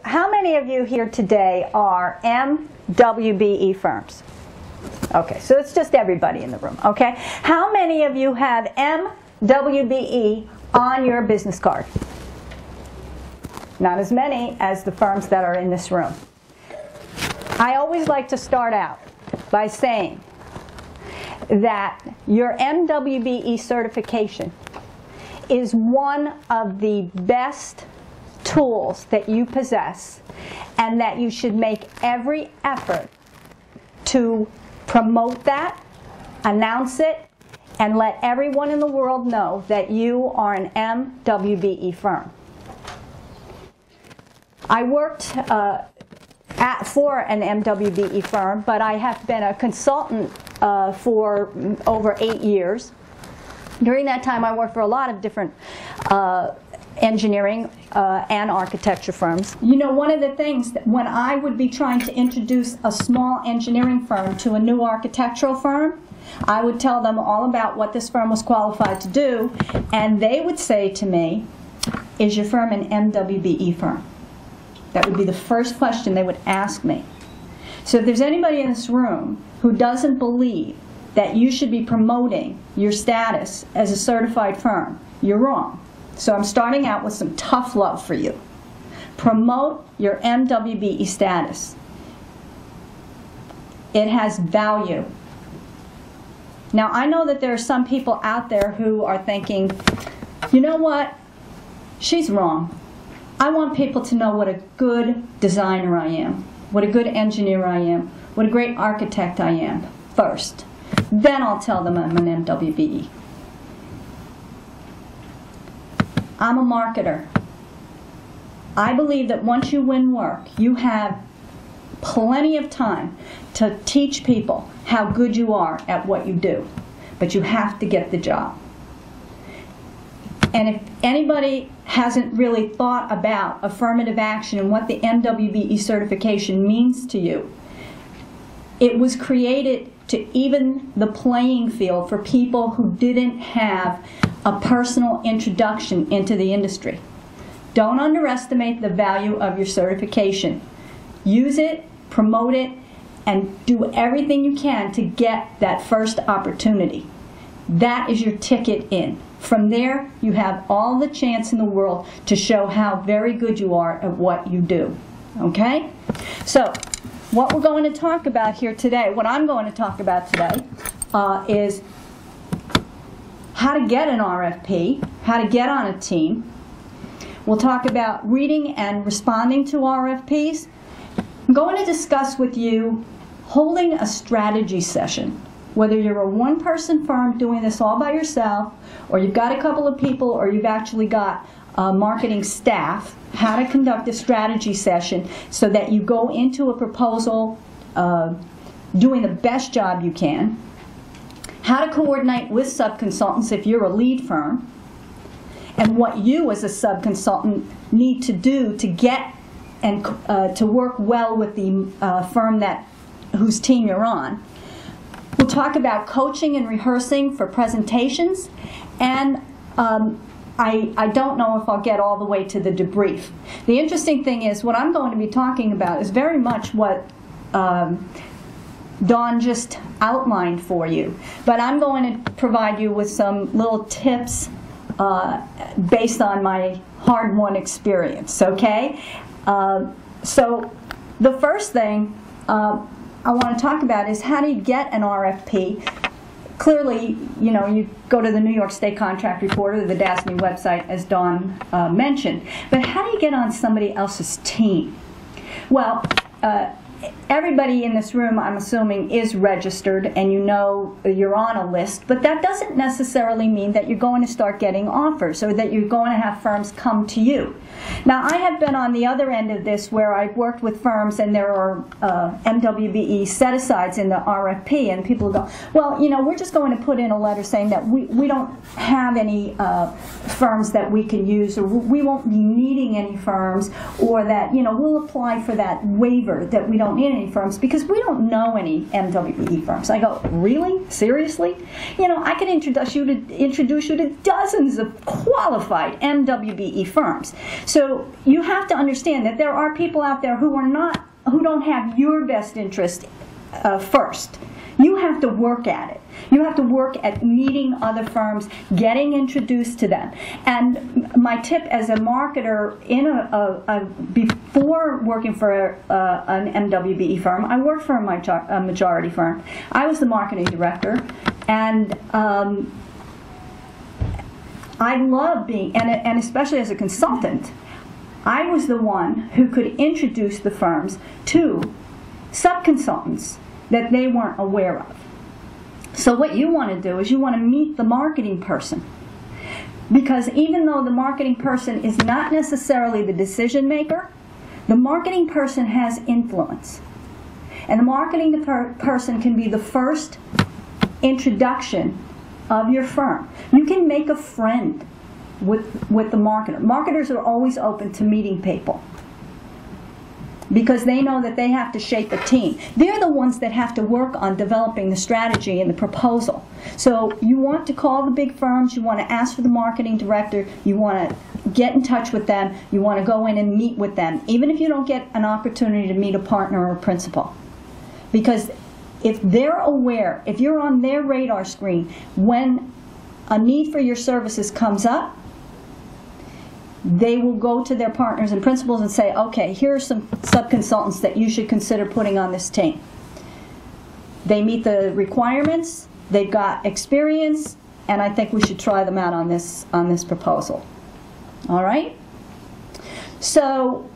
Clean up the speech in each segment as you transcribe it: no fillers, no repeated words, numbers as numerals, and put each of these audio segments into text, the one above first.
how many of you here today are MWBE firms? Okay, so it's just everybody in the room, okay? How many of you have MWBE on your business card? Not as many as the firms that are in this room. I always like to start out by saying that your MWBE certification is one of the best tools that you possess, and that you should make every effort to promote that, announce it, and let everyone in the world know that you are an MWBE firm. I worked for an MWBE firm, but I have been a consultant for over 8 years. During that time, I worked for a lot of different engineering and architecture firms. You know, one of the things that when I would be trying to introduce a small engineering firm to a new architectural firm, I would tell them all about what this firm was qualified to do, and they would say to me, "Is your firm an MWBE firm?" That would be the first question they would ask me. So if there's anybody in this room who doesn't believe that you should be promoting your status as a certified firm, you're wrong. So I'm starting out with some tough love for you. Promote your MWBE status. It has value. Now, I know that there are some people out there who are thinking, you know what, she's wrong. I want people to know what a good designer I am, what a good engineer I am, what a great architect I am first. Then I'll tell them I'm an MWBE. I'm a marketer. I believe that once you win work, you have plenty of time to teach people how good you are at what you do. But you have to get the job. And if anybody hasn't really thought about affirmative action and what the MWBE certification means to you, it was created to even the playing field for people who didn't have a personal introduction into the industry. Don't underestimate the value of your certification. Use it, promote it, and do everything you can to get that first opportunity. That is your ticket in. From there, you have all the chance in the world to show how very good you are at what you do. Okay? So, what we're going to talk about here today, what I'm going to talk about today, is how to get an RFP, how to get on a team. We'll talk about reading and responding to RFPs. I'm going to discuss with you holding a strategy session. Whether you're a one-person firm doing this all by yourself, or you've got a couple of people, or you've actually got marketing staff, how to conduct a strategy session so that you go into a proposal doing the best job you can, how to coordinate with subconsultants if you're a lead firm, and what you as a subconsultant need to do to get and to work well with the firm whose team you're on. We'll talk about coaching and rehearsing for presentations, and I don't know if I'll get all the way to the debrief. The interesting thing is what I'm going to be talking about is very much what Dawn just outlined for you, but I'm going to provide you with some little tips based on my hard-won experience, okay? So the first thing I want to talk about is how do you get an RFP. Clearly, you know, you go to the New York State Contract Reporter, the DASNY website, as Dawn mentioned. But how do you get on somebody else's team? Well, everybody in this room, I'm assuming, is registered and you know you're on a list, but that doesn't necessarily mean that you're going to start getting offers or that you're going to have firms come to you. Now, I have been on the other end of this where I've worked with firms and there are MWBE set-asides in the RFP, and people go, well, you know, we're just going to put in a letter saying that we don't have any firms that we can use, or we won't be needing any firms, or that, you know, we'll apply for that waiver that we don't don't need any firms because we don't know any MWBE firms. I go, really? Seriously? You know, I can introduce you to dozens of qualified MWBE firms. So you have to understand that there are people out there who don't have your best interest first. You have to work at it. You have to work at meeting other firms, getting introduced to them. And my tip as a marketer, before working for an MWBE firm, I worked for a majority firm. I was the marketing director, and I love being, and especially as a consultant, I was the one who could introduce the firms to sub-consultants that they weren't aware of. So what you want to do is you want to meet the marketing person. Because even though the marketing person is not necessarily the decision maker, the marketing person has influence. And the marketing person can be the first introduction of your firm. You can make a friend with the marketer. Marketers are always open to meeting people, because they know that they have to shape a team. They're the ones that have to work on developing the strategy and the proposal. So you want to call the big firms, you want to ask for the marketing director, you want to get in touch with them, you want to go in and meet with them, even if you don't get an opportunity to meet a partner or a principal. Because if they're aware, if you're on their radar screen, when a need for your services comes up, they will go to their partners and principals and say, okay, here are some sub-consultants that you should consider putting on this team. They meet the requirements, they've got experience, and I think we should try them out on this proposal. All right? So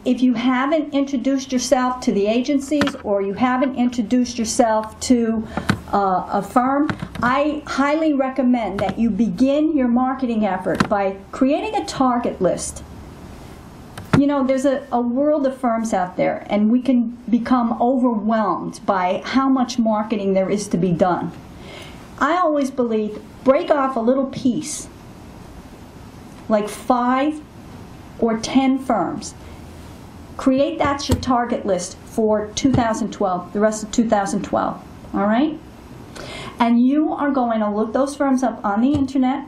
if you haven't introduced yourself to the agencies, or you haven't introduced yourself to a firm, I highly recommend that you begin your marketing effort by creating a target list. You know, there's a world of firms out there, and we can become overwhelmed by how much marketing there is to be done. I always believe, break off a little piece, like 5 or 10 firms. Create that's your target list for 2012, the rest of 2012, all right? And you are going to look those firms up on the internet.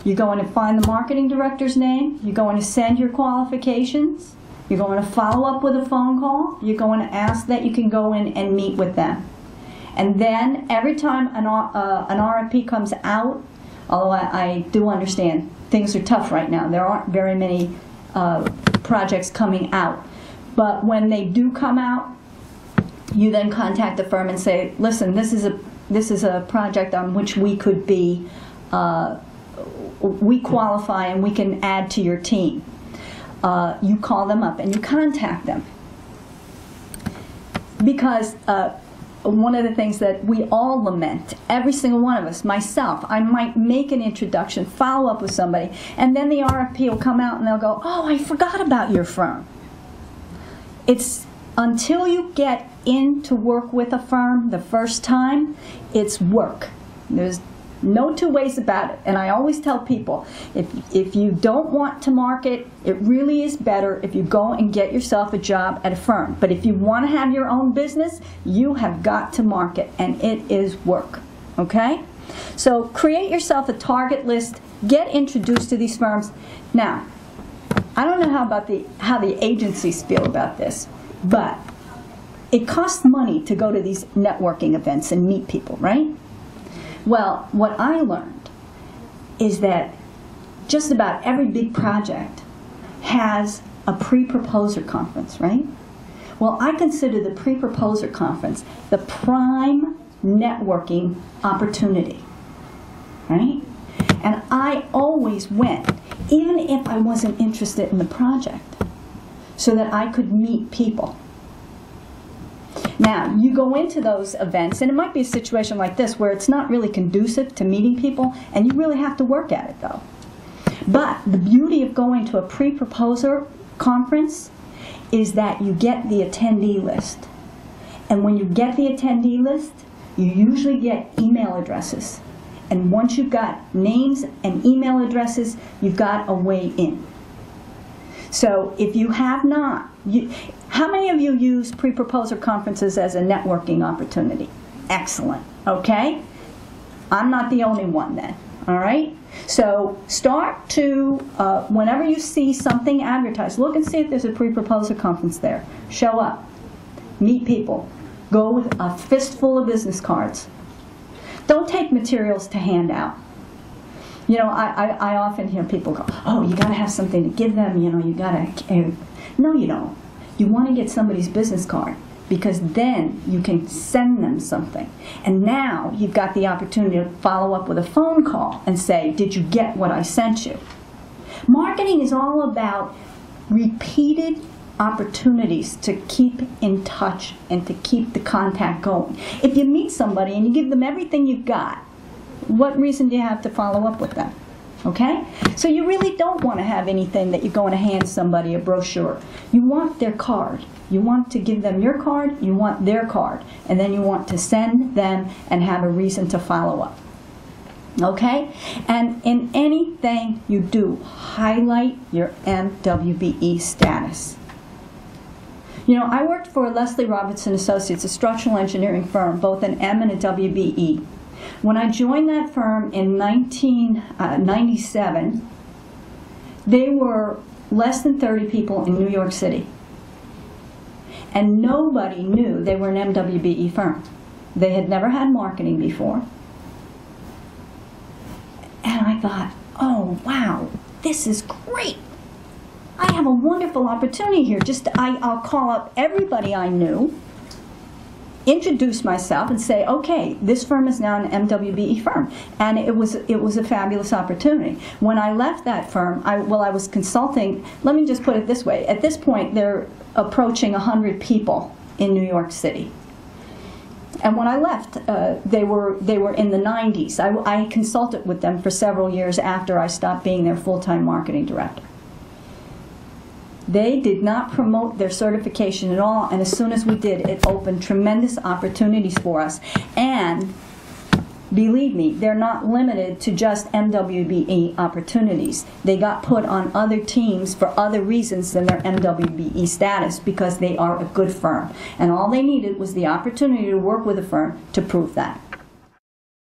You're going to find the marketing director's name. You're going to send your qualifications. You're going to follow up with a phone call. You're going to ask that you can go in and meet with them. And then every time an RFP comes out, although I do understand things are tough right now, there aren't very many projects coming out. But when they do come out, you then contact the firm and say, listen, this is a project on which we could be, we qualify and we can add to your team. You call them up and you contact them. Because one of the things that we all lament, every single one of us, myself, I might make an introduction, follow up with somebody, and then the RFP will come out and they'll go, oh, I forgot about your firm. It's until you get in to work with a firm the first time, it's work. There's no two ways about it. And I always tell people, if you don't want to market, it really is better if you go and get yourself a job at a firm. But if you want to have your own business, you have got to market, and it is work. Okay? So create yourself a target list, get introduced to these firms. Now, I don't know how the agencies feel about this, but it costs money to go to these networking events and meet people, right? Well, what I learned is that just about every big project has a pre-proposer conference, right? Well, I consider the pre-proposer conference the prime networking opportunity, right? And I always went, even if I wasn't interested in the project, so that I could meet people. Now, you go into those events, and it might be a situation like this where it's not really conducive to meeting people, and you really have to work at it, though. But the beauty of going to a pre-proposer conference is that you get the attendee list. And when you get the attendee list, you usually get email addresses. And once you've got names and email addresses, you've got a way in. So if you have not, how many of you use pre-proposal conferences as a networking opportunity? Excellent, okay? I'm not the only one then, all right? So start to, whenever you see something advertised, look and see if there's a pre-proposal conference there. Show up, meet people, go with a fistful of business cards. Don't take materials to hand out. You know, I often hear people go, oh, you got to have something to give them, you know, you got to, no you don't. You want to get somebody's business card because then you can send them something. And now you've got the opportunity to follow up with a phone call and say, did you get what I sent you? Marketing is all about repeated opportunities to keep in touch and to keep the contact going. If you meet somebody and you give them everything you've got, what reason do you have to follow up with them? Okay? So you really don't want to have anything that you're going to hand somebody a brochure. You want their card. You want to give them your card, you want their card, and then you want to send them and have a reason to follow up. Okay? And in anything you do, highlight your MWBE status. You know, I worked for Leslie Robertson Associates, a structural engineering firm, both an M and a WBE. When I joined that firm in 1997, they were less than 30 people in New York City. And nobody knew they were an MWBE firm. They had never had marketing before. And I thought, oh, wow, this is great. I have a wonderful opportunity here. I'll call up everybody I knew, introduce myself and say, okay, this firm is now an MWBE firm. And it was a fabulous opportunity. When I left that firm, I was consulting, let me just put it this way. At this point, they're approaching 100 people in New York City. And when I left, they were in the 90s. I consulted with them for several years after I stopped being their full-time marketing director. They did not promote their certification at all, and as soon as we did, it opened tremendous opportunities for us. And believe me, they're not limited to just MWBE opportunities. They got put on other teams for other reasons than their MWBE status because they are a good firm. And all they needed was the opportunity to work with a firm to prove that.